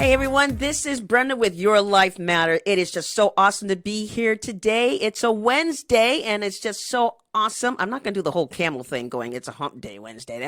Hey everyone, this is Brenda with Your Life Matter. It is just so awesome to be here today. It's a Wednesday and it's just so awesome. I'm not going to do the whole camel thing going, it's a hump day Wednesday.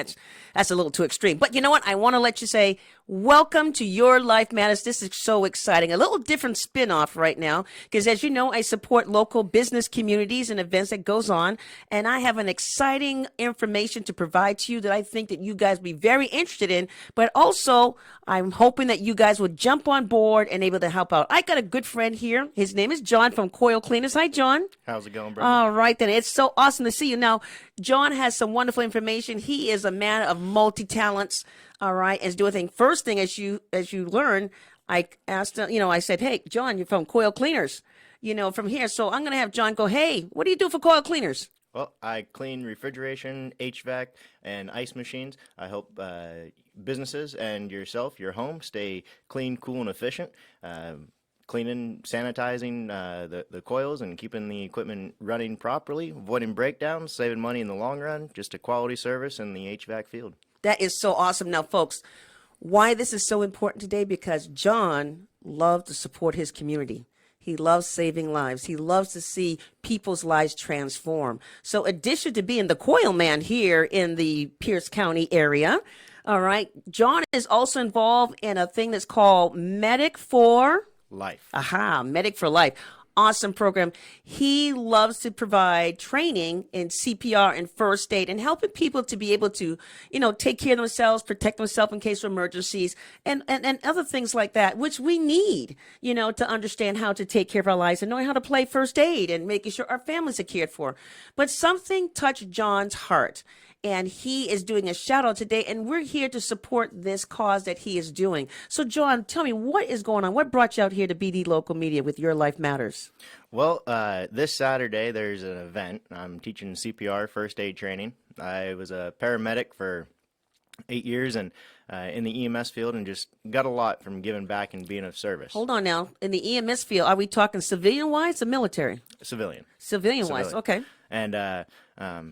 That's a little too extreme. But you know what? I want to let you say, welcome to Your Life Matters. This is so exciting. A little different spin-off right now because as you know, I support local business communities and events that goes on. And I have an exciting information to provide to you that I think that you guys will be very interested in. But also, I'm hoping that you guys will jump on board and able to help out. I got a good friend here. His name is John from Coil Cleaners. Hi, John. How's it going, Brenda? All right, then. It's so awesome to see you. Now, John has some wonderful information. He is a man of multi-talents, all right, is doing things. First thing, as you learn, I asked, I said, hey, John, you're from Coil Cleaners, from here. So I'm going to have John go, hey, what do you do for Coil Cleaners? Well, I clean refrigeration, HVAC, and ice machines. I help businesses and yourself, your home, stay clean, cool, and efficient. Cleaning, sanitizing the coils and keeping the equipment running properly, avoiding breakdowns, saving money in the long run, just a quality service in the HVAC field. That is so awesome. Now, folks, why this is so important today, because John loves to support his community. He loves saving lives. He loves to see people's lives transform. So addition to being the coil man here in the Pierce County area, all right, John is also involved in a thing that's called Medic for Life. Aha, Medic for Life. Awesome program. He loves to provide training in CPR and first aid and helping people to be able to, take care of themselves, protect themselves in case of emergencies and other things like that, which we need, to understand how to take care of our lives and knowing how to play first aid and making sure our families are cared for. But something touched John's heart. And he is doing a shout out today, and we're here to support this cause that he is doing. So, John, tell me, what is going on? What brought you out here to BD Local Media with Your Life Matters? Well, this Saturday there's an event. I'm teaching CPR first aid training. I was a paramedic for 8 years and in the EMS field, and just got a lot from giving back and being of service. Hold on now. In the EMS field, are we talking civilian-wise or military? Civilian. Civilian-wise, okay. And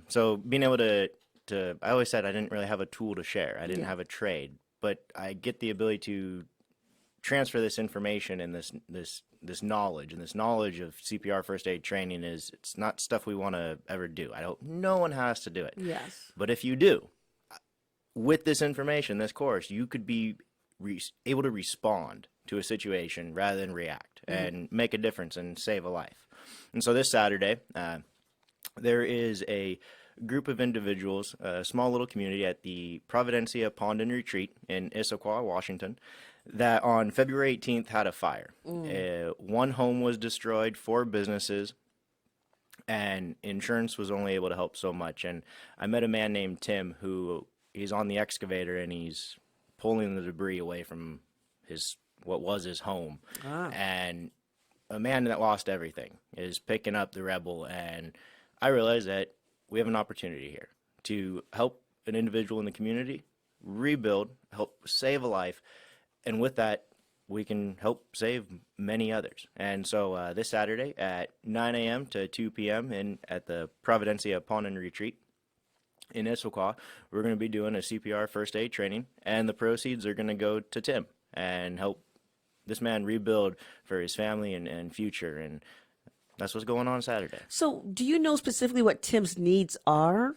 so being able to I always said I didn't really have a tool to share. I didn't have a trade, but I get the ability to transfer this information and this knowledge. And this knowledge of CPR first aid training it's not stuff we want to ever do. No one has to do it. Yes. But if you do, with this information, this course, you could be able to respond to a situation rather than react and make a difference and save a life. And so this Saturday, there is a group of individuals, a small little community at the Providencia Pond and Retreat in Issaquah, Washington, that on February 18th had a fire. One home was destroyed, 4 businesses, and insurance was only able to help so much. And I met a man named Tim who he's on the excavator and he's pulling the debris away from what was his home. And a man that lost everything is picking up the rebel, and I realized that we have an opportunity here to help an individual in the community rebuild, help save a life, and with that, we can help save many others. And so this Saturday at 9 a.m. to 2 p.m. At the Providencia Pond and Retreat in Issaquah, we're going to be doing a CPR first aid training, and the proceeds are going to go to Tim and help this man rebuild for his family and future. And that's what's going on Saturday. So do you know specifically what Tim's needs are?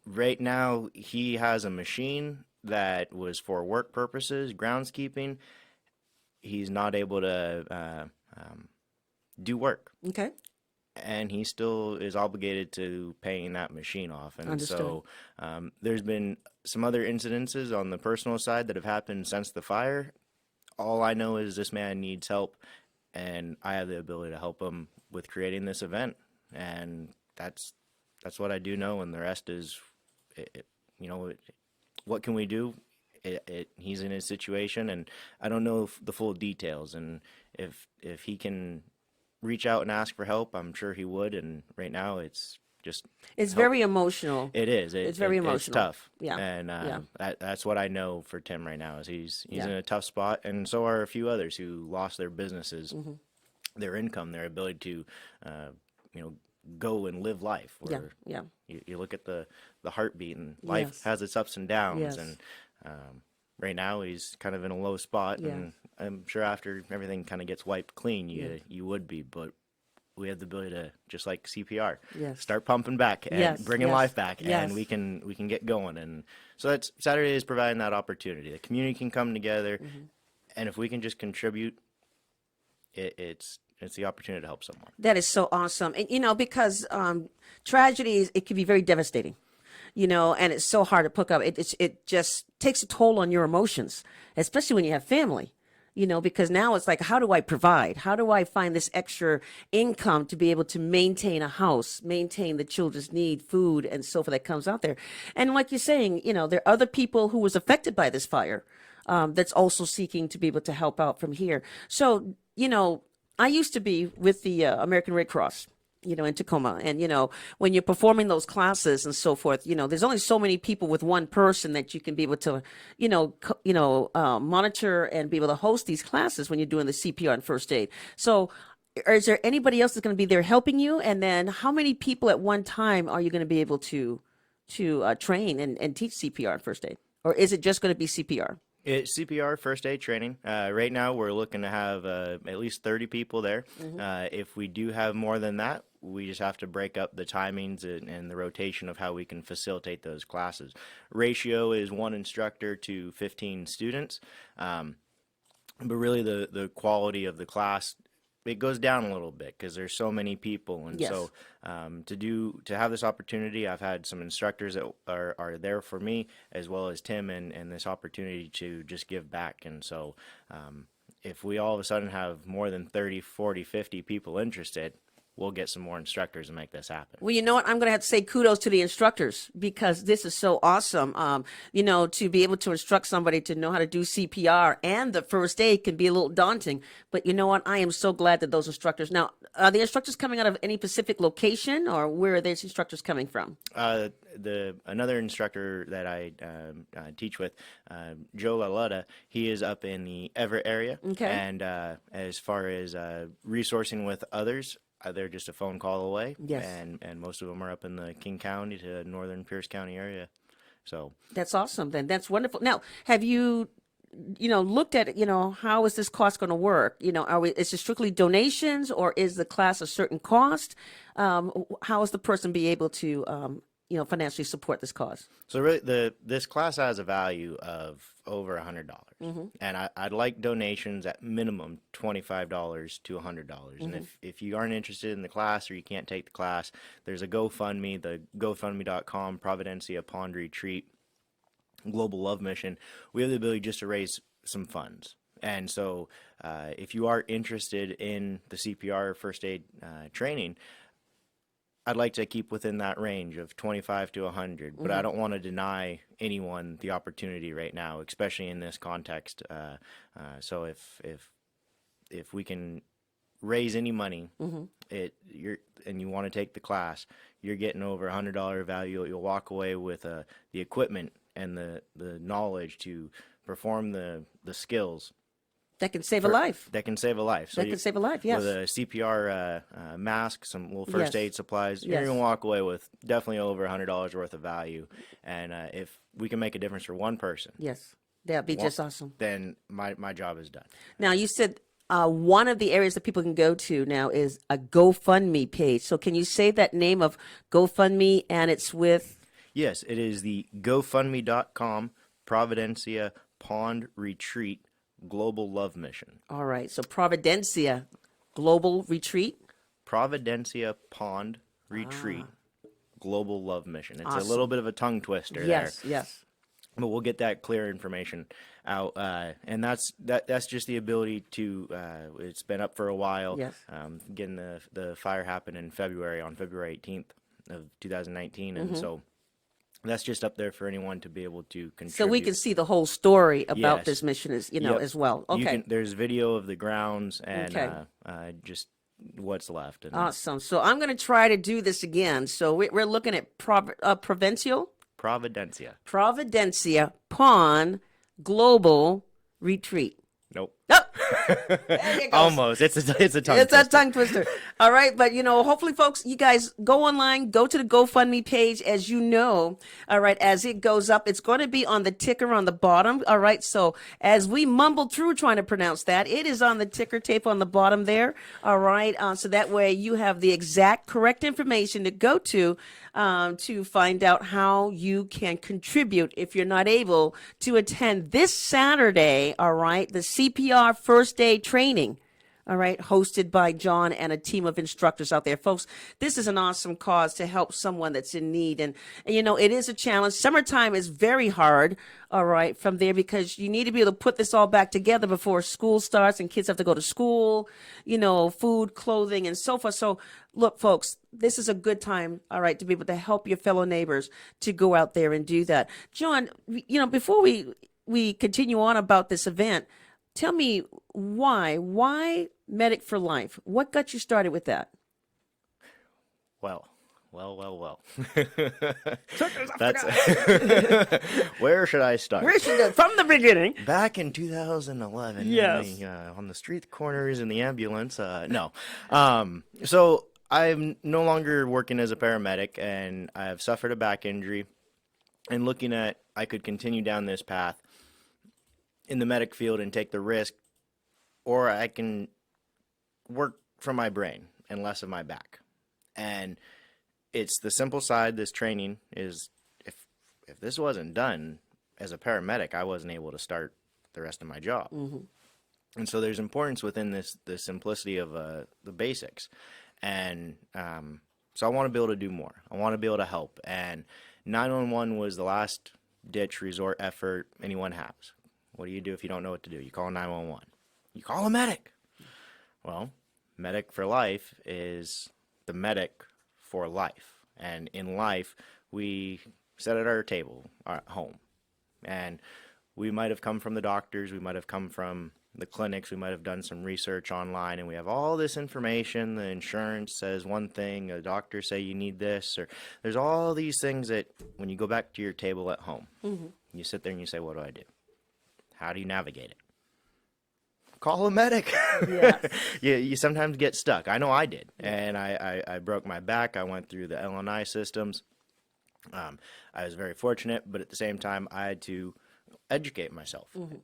Right now, he has a machine that was for work purposes, groundskeeping. He's not able to do work. Okay. And he still is obligated to paying that machine off. And Understood. So there's been some other incidences on the personal side that have happened since the fire. All I know is this man needs help, and I have the ability to help him with creating this event, and that's what I do know, and the rest is, what can we do? He's in his situation, and I don't know the full details, and if he can reach out and ask for help, I'm sure he would, and right now it's just It's very emotional. It is. It's very emotional. It's tough. Yeah. And that's what I know for Tim right now is he's Yeah. in a tough spot, and so are a few others who lost their businesses, their income, their ability to, go and live life. Where you look at the heartbeat, and life Yes. has its ups and downs, Yes. and right now he's kind of in a low spot, Yeah. and I'm sure after everything kind of gets wiped clean, you would be, but we have the ability to, just like CPR, Yes. start pumping back and Yes, bringing yes, life back, yes. and we can get going. And so that's Saturday is providing that opportunity. The community can come together, and if we can just contribute, it's the opportunity to help someone. That is so awesome. And, because tragedies, it can be very devastating, and it's so hard to pick up. It just takes a toll on your emotions, especially when you have family, because now it's like, how do I provide? How do I find this extra income to be able to maintain a house, maintain the children's need, food, and so forth that comes out there? And like you're saying, there are other people who was affected by this fire that's also seeking to be able to help out from here. So, I used to be with the American Red Cross, in Tacoma. And, when you're performing those classes and so forth, there's only so many people with one person that you can be able to, monitor and be able to host these classes when you're doing the CPR and first aid. So is there anybody else that's going to be there helping you? And then how many people at one time are you going to be able to train and teach CPR and first aid? Or is it just going to be CPR? It's CPR first aid training. Right now, we're looking to have at least 30 people there. If we do have more than that, we just have to break up the timings and the rotation of how we can facilitate those classes. Ratio is 1 instructor to 15 students, but really the quality of the class, it goes down a little bit because there's so many people. And Yes. so to have this opportunity, I've had some instructors that are there for me, as well as Tim, and this opportunity to just give back. And so if we all of a sudden have more than 30, 40, 50 people interested, we'll get some more instructors and make this happen. Well, you know what? I'm going to have to say kudos to the instructors because this is so awesome. To be able to instruct somebody to know how to do CPR and the first aid can be a little daunting. But you know what? I am so glad that those instructors. Now, are the instructors coming out of any specific location, or where are these instructors coming from? Another instructor that I teach with, Joe LaLutta, he is up in the Everett area. Okay. And as far as resourcing with others, they're just a phone call away. Yes. And most of them are up in the King County to northern Pierce County area. So That's awesome. Then that's wonderful. Now, have you, looked at, how is this cost going to work? Is it strictly donations, or is the class a certain cost? How is the person be able to, financially support this cause? So really, this class has a value of over $100, and I'd like donations at minimum $25 to $100. And if you aren't interested in the class or you can't take the class, there's a GoFundMe, the GoFundMe.com Providencia Pond Retreat Global Love Mission. We have the ability just to raise some funds. And so if you are interested in the CPR first aid training, I'd like to keep within that range of 25 to 100, but I don't want to deny anyone the opportunity right now, especially in this context. So if we can raise any money, and you want to take the class, you're getting over $100 value. You'll walk away with the equipment and the knowledge to perform the skills. That can save a life. That can save a life. So That can save a life, yes. With a CPR mask, some little first aid supplies, you're going to walk away with definitely over $100 worth of value. And if we can make a difference for one person, Yes, that'd be just awesome. then my job is done. Now, you said one of the areas that people can go to now is a GoFundMe page. So can you say that name of GoFundMe, and it's with? Yes, it is the GoFundMe.com Providencia Pond Retreat Global Love Mission. All right. So Providencia Global Retreat. Providencia Pond Retreat Global Love Mission. It's Awesome. a little bit of a tongue twister Yes, there. yes. But we'll get that clear information out, and that's just the ability to. It's been up for a while. Yes. Getting the fire happened in February, on February 18th of 2019, and so that's just up there for anyone to be able to contribute. So we can see the whole story about Yes. this mission, as Yep. as well. Okay. There's video of the grounds and Okay. just what's left. And Awesome. So I'm going to try to do this again. So we're looking at Providencia Providencia Pond Global Retreat. Nope. Oh, There you go. Almost. It's a tongue It's a twister. tongue twister. All right. But, hopefully, folks, you guys go online, go to the GoFundMe page, as you know. All right. As it goes up, it's going to be on the ticker on the bottom. All right. So as we mumble through trying to pronounce that, it is on the ticker tape on the bottom there. All right. So that way you have the exact correct information to go to find out how you can contribute if you're not able to attend this Saturday. All right. The CPR first aid training. All right, hosted by John and a team of instructors out there. Folks, this is an awesome cause to help someone that's in need. And it is a challenge. Summertime is very hard, all right, from there, because you need to be able to put this all back together before school starts and kids have to go to school, food, clothing, and so forth. So, look, folks, this is a good time, all right, to be able to help your fellow neighbors to go out there and do that. John, before we continue on about this event, tell me why Medic for Life? What got you started with that? Well. That's where should I start? From the beginning. Back in 2011, Yes. on the street corners in the ambulance. No. So I'm no longer working as a paramedic, and I've suffered a back injury. And looking at, I could continue down this path in the medic field and take the risk, or I can work from my brain and less of my back. And it's the simple side. This training is, if this wasn't done as a paramedic, I wasn't able to start the rest of my job. Mm-hmm. And so there's importance within the simplicity of the basics. And so I want to be able to do more. I want to be able to help. And 911 was the last ditch resort effort anyone has. What do you do if you don't know what to do? You call 911. You call a medic. Well, Medic for Life is the medic for life. And in life, we sit at our table at home. And we might have come from the doctors. We might have come from the clinics. We might have done some research online. And we have all this information. The insurance says one thing. The doctors say you need this. Or there's all these things that when you go back to your table at home, you sit there and you say, what do I do? How do you navigate it? Call a medic. Yes. you sometimes get stuck. I know I did. And I broke my back. I went through the LNI systems. I was very fortunate, but at the same time, I had to educate myself. Mm-hmm.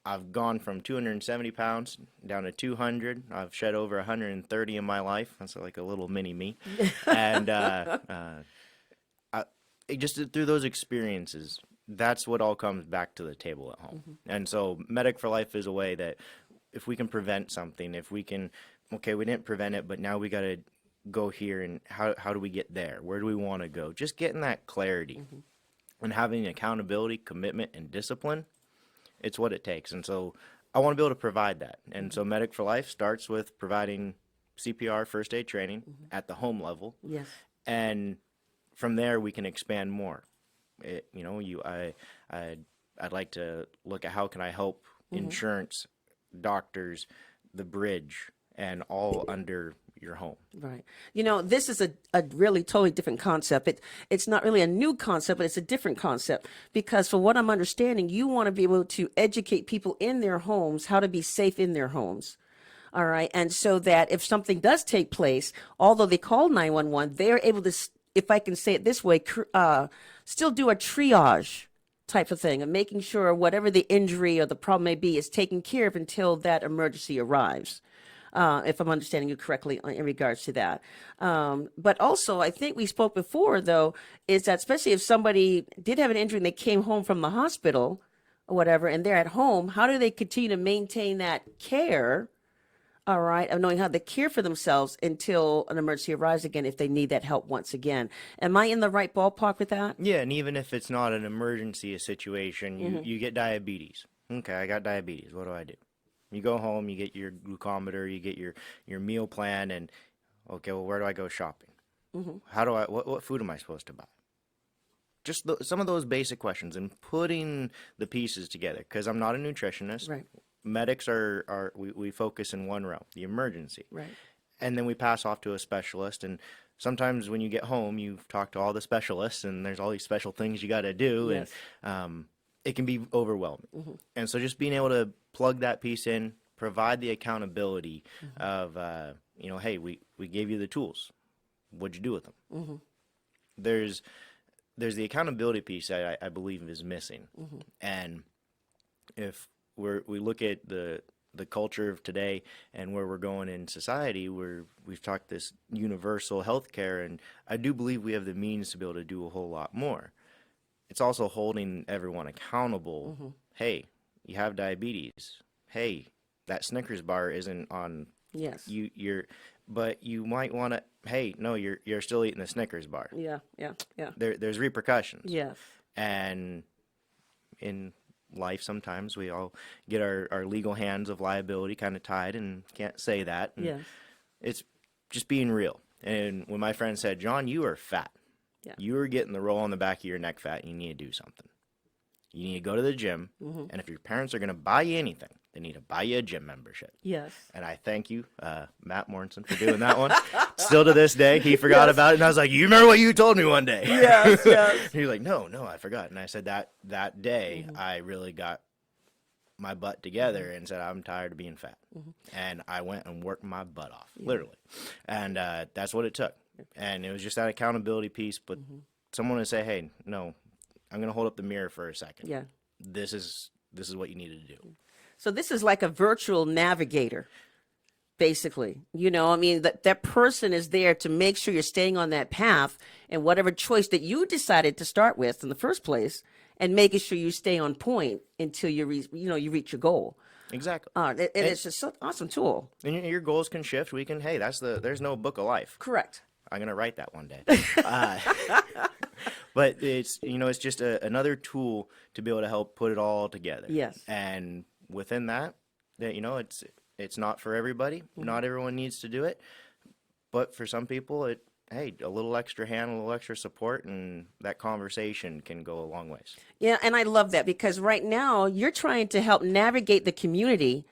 I've gone from 270 pounds down to 200. I've shed over 130 in my life. That's like a little mini me. And just through those experiences, that's what all comes back to the table at home. Mm-hmm. And so Medic for Life is a way that if we can prevent something, if we can, okay, we didn't prevent it, but now we got to go here, and how do we get there? Where do we want to go? Just getting that clarity and having accountability, commitment, and discipline, it's what it takes. And so I want to be able to provide that. And so Medic for Life starts with providing CPR first aid training at the home level. Yes. And from there, we can expand more. I'd like to look at how can I help insurance, doctors, the bridge, and all under your home. Right. This is a really totally different concept. It's not really a new concept, but it's a different concept, because for what I'm understanding, you want to be able to educate people in their homes how to be safe in their homes. All right. And so that if something does take place, although they call 911, they're able to, if I can say it this way, still do a triage type of thing, and making sure whatever the injury or the problem may be is taken care of until that emergency arrives. If I'm understanding you correctly in regards to that. But also, I think we spoke before, though, is that especially if somebody did have an injury and they came home from the hospital or whatever, and they're at home, how do they continue to maintain that care, all right, of knowing how to care for themselves until an emergency arrives again if they need that help once again? Am I in the right ballpark with that? Yeah, and even if it's not an emergency situation, you get diabetes. Okay, I got diabetes. What do I do? You go home, you get your glucometer, you get your meal plan, and okay, well, where do I go shopping? How do what food am I supposed to buy? Just some of those basic questions, and putting the pieces together, because I'm not a nutritionist. Right. Medics we focus in one realm, the emergency. Right. And then we pass off to a specialist, and sometimes when you get home, you've talked to all the specialists, and there's all these special things you got to do, yes. And it can be overwhelming. And so just being able to plug that piece in, provide the accountability of, hey, we gave you the tools. What'd you do with them? There's the accountability piece that I believe is missing. And if we look at the culture of today and where we're going in society, we've talked this universal health care, and I do believe we have the means to be able to do a whole lot more. It's also holding everyone accountable. Hey, you have diabetes. Hey, that Snickers bar isn't on. Yes. But you might want to. Hey, no, you're still eating the Snickers bar. Yeah. There's repercussions. Yes. And in life, sometimes we all get our legal hands of liability kind of tied and can't say that. And Yes. it's just being real. And when my friend said, John, you are fat. Yeah. You are getting the roll on the back of your neck fat. You need to do something. You need to go to the gym. And if your parents are going to buy you anything, they need to buy you a gym membership. Yes. And I thank you, Matt Morrison, for doing that one. Still to this day, he forgot about it. And I was like, you remember what you told me one day? Yes. He was like, no, I forgot. And I said that day, I really got my butt together and said, I'm tired of being fat. And I went and worked my butt off, literally. And that's what it took. And it was just that accountability piece. But someone would say, hey, no, I'm going to hold up the mirror for a second. Yeah. This is what you needed to do. So this is like a virtual navigator, basically. You know, I mean, that person is there to make sure you're staying on that path and whatever choice that you decided to start with in the first place, and making sure you stay on point until you reach your goal. Exactly. It's just an awesome tool. And your goals can shift. There's no book of life. Correct. I'm going to write that one day. But it's just another tool to be able to help put it all together. Yes. And within that, it's not for everybody. Not everyone needs to do it. But for some people, a little extra hand, a little extra support, and that conversation can go a long ways. Yeah, and I love that, because right now you're trying to help navigate the community,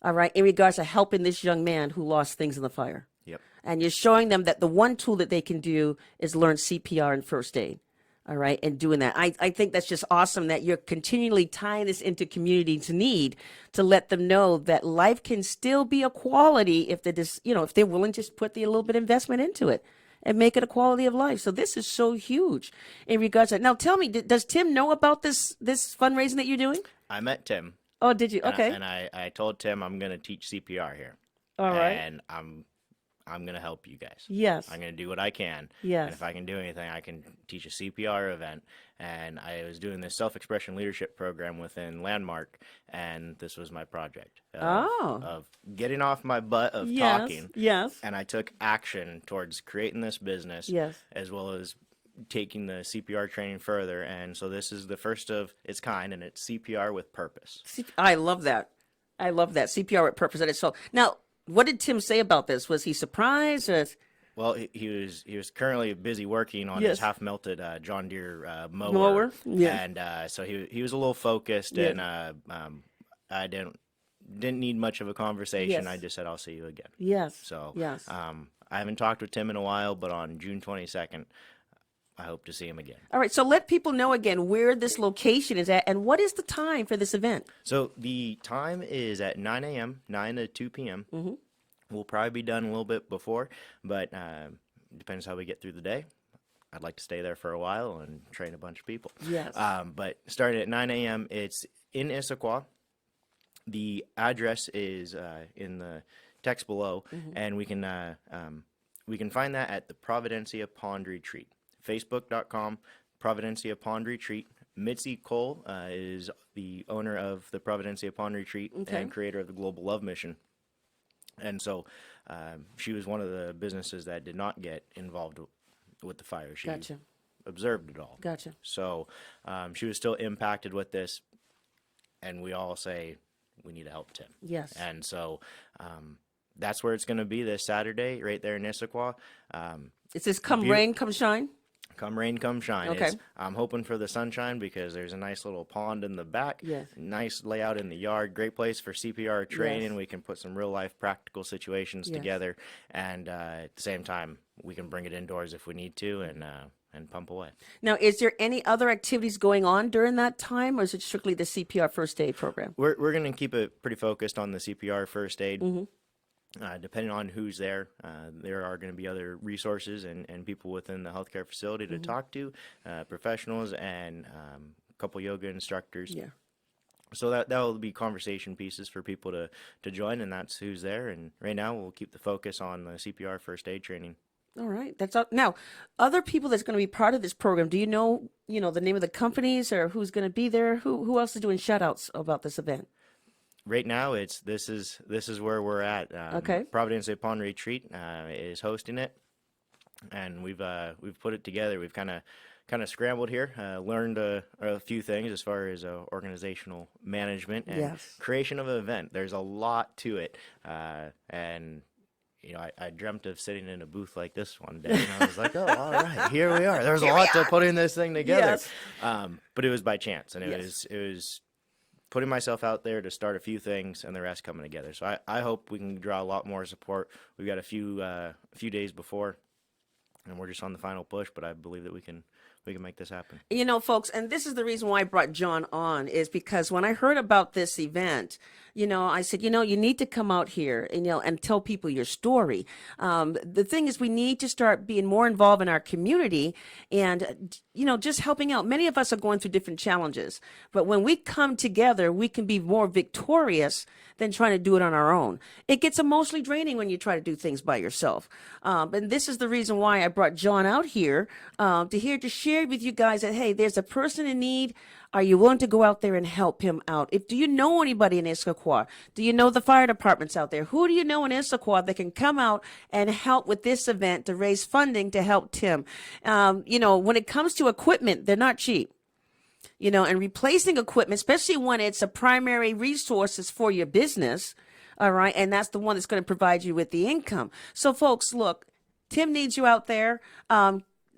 all right, in regards to helping this young man who lost things in the fire. Yep. And you're showing them that the one tool that they can do is learn CPR and first aid. All right. And doing that. I think that's just awesome that you're continually tying this into community's need to let them know that life can still be a quality if they're willing to just put a little bit of investment into it and make it a quality of life. So this is so huge in regards to that. Now tell me, does Tim know about this fundraising that you're doing? I met Tim. Oh, did you? Okay. And I told Tim I'm going to teach CPR here. All right. And I'm going to help you guys. Yes. I'm going to do what I can. Yes. And if I can do anything, I can teach a CPR event. And I was doing this self-expression leadership program within Landmark, and this was my project of getting off my butt of talking. Yes. And I took action towards creating this business, as well as taking the CPR training further. And so this is the first of its kind, and it's CPR with purpose. I love that. CPR with purpose. That is so. Now, what did Tim say about this? Was he surprised? Well, he was currently busy working on his half melted John Deere mower. Yeah. And so he was a little focused, and I didn't need much of a conversation. Yes. I just said, I'll see you again. Yes. So yes. I haven't talked with Tim in a while, but on June 22nd, I hope to see him again. All right. So let people know again where this location is at, and what is the time for this event? So the time is at 9 a.m., 9 to 2 p.m. We'll probably be done a little bit before, but depends how we get through the day. I'd like to stay there for a while and train a bunch of people. Yes. But starting at 9 a.m., it's in Issaquah. The address is in the text below, and we can find that at the Providencia Pond Retreat. Facebook.com, Providencia Pond Retreat. Mitzi Cole is the owner of the Providencia Pond Retreat and creator of the Global Love Mission. And so she was one of the businesses that did not get involved with the fire. She observed it all. Gotcha. So she was still impacted with this, and we all say we need to help Tim. Yes. And so that's where it's going to be this Saturday, right there in Issaquah. It says come rain, come shine? Come rain, come shine. Okay. I'm hoping for the sunshine because there's a nice little pond in the back. Yes. Nice layout in the yard. Great place for CPR training. Yes. We can put some real life practical situations together. And at the same time, we can bring it indoors if we need to. And and pump away. Now, is there any other activities going on during that time, or is it strictly the CPR first aid program? We're going to keep it pretty focused on the CPR first aid. Depending on who's there are going to be other resources and people within the healthcare facility to talk to, professionals and a couple yoga instructors. Yeah. So that will be conversation pieces for people to join, and that's who's there. And right now we'll keep the focus on the CPR first aid training. All right. That's all. Now, other people that's going to be part of this program, do you know the name of the companies or who's going to be there? Who else is doing shout outs about this event? Right now, this is where we're at. Okay. Providence Bay Pond Retreat is hosting it, and we've put it together. We've kind of scrambled here, learned a few things as far as organizational management and creation of an event. There's a lot to it, and I dreamt of sitting in a booth like this one day, and I was like, oh, all right, here we are. There's a lot to putting this thing together. Yes. But it was by chance, and it was putting myself out there to start a few things and the rest coming together. So I hope we can draw a lot more support. We've got a few days before, and we're just on the final push, but I believe that we can make this happen. Folks, and this is the reason why I brought John on, is because when I heard about this event, I said, you need to come out here and tell people your story. The thing is, we need to start being more involved in our community and, just helping out. Many of us are going through different challenges, but when we come together, we can be more victorious than trying to do it on our own. It gets emotionally draining when you try to do things by yourself. And this is the reason why I brought John out here to share with you guys that, hey, there's a person in need. Are you willing to go out there and help him out? Do you know anybody in Issaquah? Do you know the fire departments out there? Who do you know in Issaquah that can come out and help with this event to raise funding to help Tim? When it comes to equipment, they're not cheap. And replacing equipment, especially when it's a primary resources for your business, all right, and that's the one that's going to provide you with the income. So, folks, look, Tim needs you out there.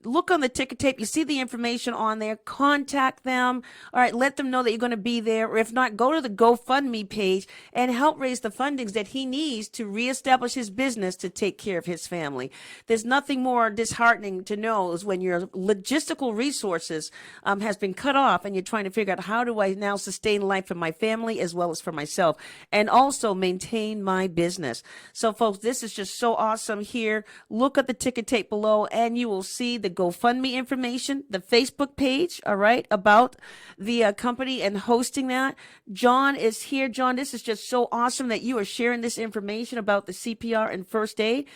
Look on the ticker tape. You see the information on there. Contact them. All right. Let them know that you're going to be there. Or if not, go to the GoFundMe page and help raise the fundings that he needs to reestablish his business to take care of his family. There's nothing more disheartening to know is when your logistical resources has been cut off and you're trying to figure out, how do I now sustain life for my family as well as for myself and also maintain my business? So, folks, this is just so awesome here. Look at the ticker tape below and you will see the GoFundMe information, the Facebook page, all right, about the company and hosting that. John is here. John, this is just so awesome that you are sharing this information about the CPR and first aid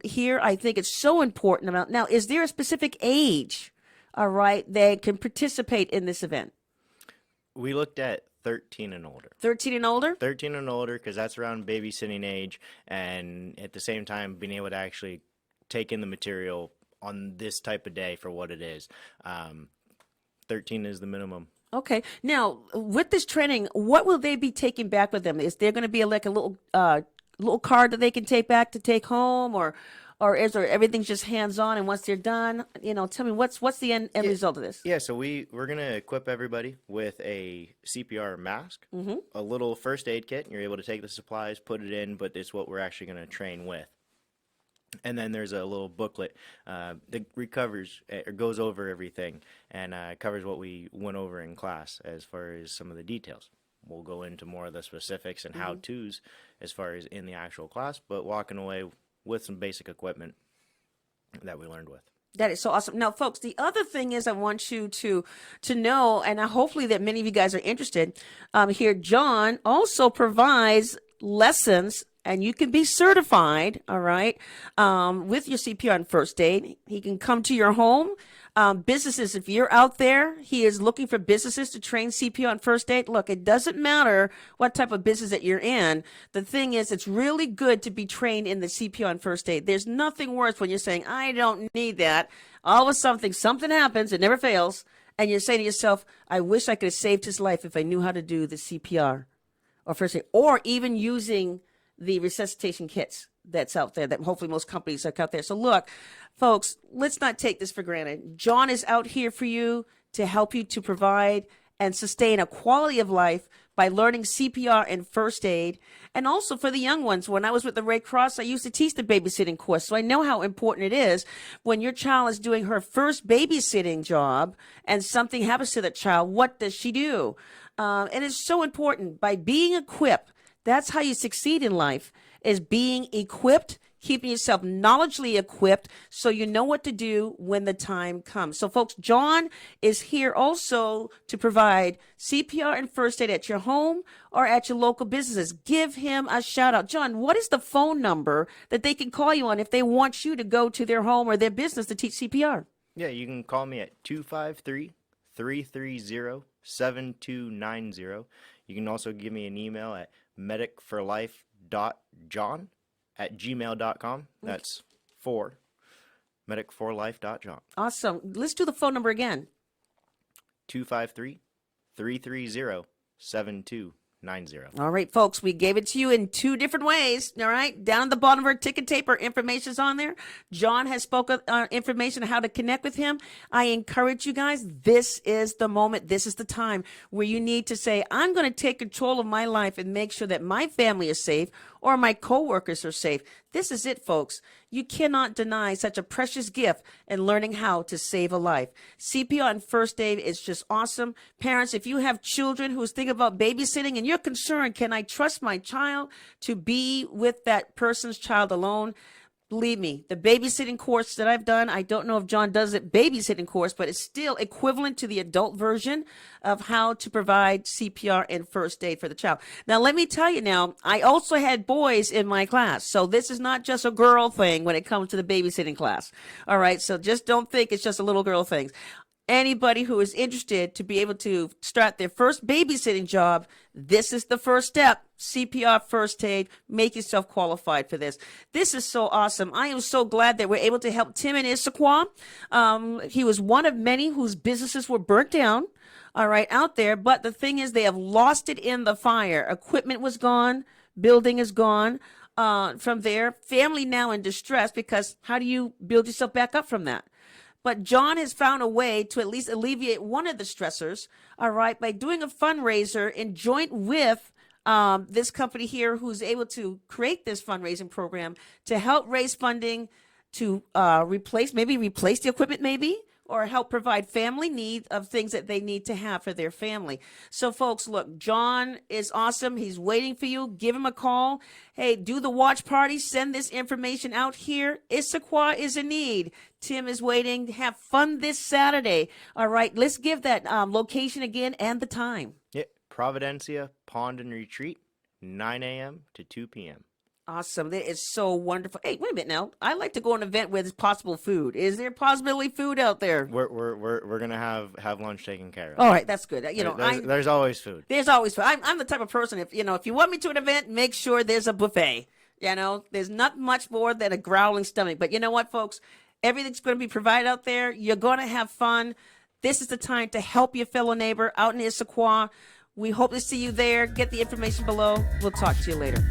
here. I think it's so important. Now, is there a specific age, all right, that can participate in this event? We looked at 13 and older. 13 and older? 13 and older, because that's around babysitting age, and at the same time being able to actually take in the material on this type of day for what it is. 13 is the minimum. Okay. Now, with this training, what will they be taking back with them? Is there going to be a little card that they can take back to take home, or is there everything's just hands-on, and once they're done, tell me what's the end result of this? Yeah, so we're going to equip everybody with a CPR mask, a little first aid kit, and you're able to take the supplies, put it in, but it's what we're actually going to train with. And then there's a little booklet that recovers or goes over everything and covers what we went over in class as far as some of the details. We'll go into more of the specifics and how-tos as far as in the actual class, but walking away with some basic equipment that we learned with. That is so awesome. Now, folks, the other thing is I want you to know, and hopefully that many of you guys are interested here, John also provides lessons, and you can be certified, all right, with your CPR and first aid. He can come to your home. Businesses, if you're out there, he is looking for businesses to train CPR and first aid. Look, it doesn't matter what type of business that you're in. The thing is, it's really good to be trained in the CPR and first aid. There's nothing worse when you're saying, I don't need that. All of a sudden, something happens, it never fails, and you're saying to yourself, I wish I could have saved his life if I knew how to do the CPR or first aid, or even using the resuscitation kits that's out there that hopefully most companies are out there. So look, folks, let's not take this for granted. John is out here for you to help you to provide and sustain a quality of life by learning CPR and first aid. And also for the young ones, when I was with the Red Cross, I used to teach the babysitting course. So I know how important it is when your child is doing her first babysitting job and something happens to that child, what does she do? And it's so important. By being equipped, that's how you succeed in life, is being equipped, keeping yourself knowledgeably equipped so you know what to do when the time comes. So, folks, John is here also to provide CPR and first aid at your home or at your local businesses. Give him a shout out. John, what is the phone number that they can call you on if they want you to go to their home or their business to teach CPR? Yeah, you can call me at 253-330-7290. You can also give me an email at medicforlife.john@gmail.com. That's for medicforlife.john. Awesome. Let's do the phone number again. 253-330-7290. All right, folks, we gave it to you in two different ways. All right, down at the bottom of our ticket tape, our information's on there. John has spoken information on how to connect with him. I encourage you guys, this is the moment, this is the time where you need to say, I'm going to take control of my life and make sure that my family is safe or my coworkers are safe. This is it, folks. You cannot deny such a precious gift in learning how to save a life. CPR and first aid is just awesome. Parents, if you have children who's thinking about babysitting and you're concerned, can I trust my child to be with that person's child alone? Believe me, the babysitting course that I've done, I don't know if John does it babysitting course, but it's still equivalent to the adult version of how to provide CPR and first aid for the child. Now, let me tell you now, I also had boys in my class. So this is not just a girl thing when it comes to the babysitting class. All right. So just don't think it's just a little girl thing. Anybody who is interested to be able to start their first babysitting job, this is the first step. CPR, first aid, make yourself qualified for this. This is so awesome. I am so glad that we're able to help Tim in Issaquah. He was one of many whose businesses were burnt down, all right, out there. But the thing is, they have lost it in the fire. Equipment was gone. Building is gone. From there, family now in distress because how do you build yourself back up from that? But John has found a way to at least alleviate one of the stressors, all right, by doing a fundraiser in joint with this company here who's able to create this fundraising program to help raise funding to replace the equipment maybe, or help provide family need of things that they need to have for their family. So, folks, look, John is awesome. He's waiting for you. Give him a call. Hey, do the watch party. Send this information out here. Issaquah is in need. Tim is waiting. Have fun this Saturday. All right, let's give that location again and the time. Yeah, Providencia Pond and Retreat, 9 a.m. to 2 p.m. Awesome. That is so wonderful. Hey, wait a minute now. I like to go to an event with possible food. Is there possibility food out there? We're gonna have lunch taken care of. All right, that's good. You know, there's always food. There's always food. I'm the type of person, if you want me to an event, make sure there's a buffet. You know, there's not much more than a growling stomach. But you know what, folks? Everything's going to be provided out there. You're going to have fun. This is the time to help your fellow neighbor out in Issaquah. We hope to see you there. Get the information below. We'll talk to you later.